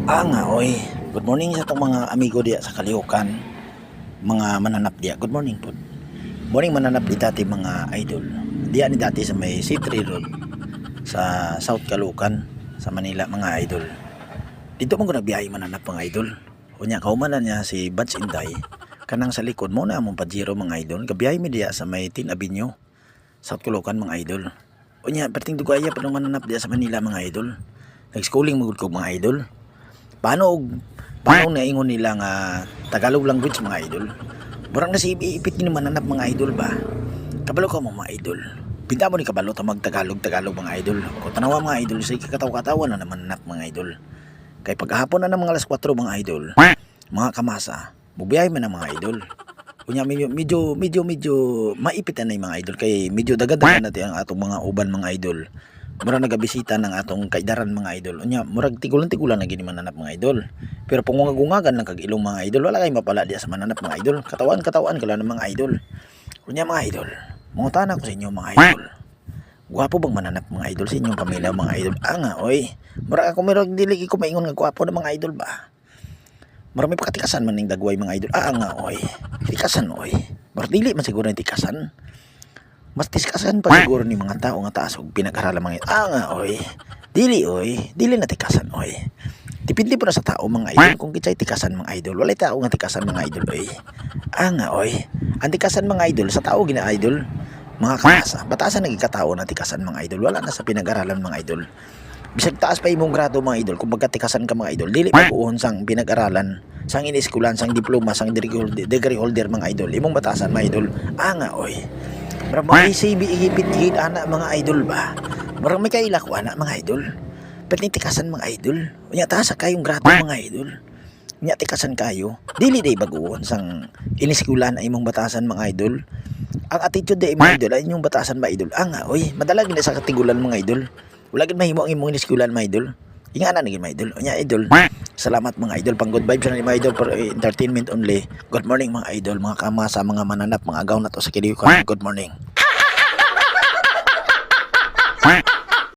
Nga oy. Good morning sa itong mga amigo diya sa Kalihukan. Mga mananap diya. Good morning po. Morning mananap di dati mga idol. Diya ni dati sa may C3 Road sa South Caloocan sa Manila mga idol. Dito mo ko nagbiyahe mananap mga idol. Unya kaumanan niya si Bats Inday. Kanang sa likod mo na among Pajero mga idol. Gabiyahe mi diya sa may Tin Avenue, South Caloocan mga idol. Unya perting dugaya pa nung mananap diya sa Manila mga idol. Nag-schooling magud ko mga idol. Paano na ingon nila nga Tagalog language mga idol? Murang na si ipit ni mananap mga idol ba? Kabalo ka mo mga idol. Pinta mo ni kabalo ta mag Tagalog mga idol. Kung tanawa mga idol say kataw-katawa na naman mananap mga idol. Kay paghapon na ng mga alas 4 mga idol. Mga kamasa, bubiyahe man ang mga idol. Kunya medyo maipitan na yung mga idol kay medyo dagadagan natin ang atong mga uban mga idol. Murag nagabisita ng atong kaidaran mga idol. Unya murag tigulan-tigulan na gini mananap mga idol. Pero pungungagungagan lang kag ilong mga idol, wala kay mapala diya sa mananap mga idol. Katawan kala ng mga idol. Unya mga idol, mangutana ko sa inyo mga idol. Gwapo bang mananap mga idol sa inyong pamilya mga idol? Nga oy. Murag ako murag dili ko maingon nga gwapo na mga idol ba? Murag may pakatikasan man ning dagway mga idol. Nga oy. Tikasan oy. Murag dili man siguro yung tikasan. Mas tikasan pa siguro ni mga tao nga taas og pinag-aralan mga nga oy. Dili na tikasan oy. Depende po na sa tao mga idol kung kitsay tikasan mga idol. Walay tao nga tikasan mga idol oy. Nga oy. Ang tikasan mga idol sa tao gina idol. Mga kamasa, batasan naging katao na tikasan mga idol. Wala na sa pinag-aralan mga idol. Bisag taas pa imong grado mga idol, kung magkatikasan ka mga idol, dili pag-uon sang pinag-aralan, sang iniskulan, sang diploma, sang degree holder mga idol. Imong batasan mga idol. Nga oy. Marang may CV igipit-higit anak mga idol ba? Marang may kailak ko anak mga idol. Pwede tikasan mga idol. Unya taas kayong grado mga idol. Unya tikasan kayo. Dili day baguon sang iniskulan ay imong batasan mga idol. Ang attitude day mga idol ay inyong batasan mga idol. Nga oy, madalag na sa katigulan mga idol. Wala gid mahimo ang imong iniskulan mga idol. Ingana na gid mga idol. Unya idol. Salamat mga idol, pang good vibes na ni mga idol for entertainment only. Good morning mga idol, mga kamasa, mga mananap, mga agaw na to sa Kalihukan. Good morning.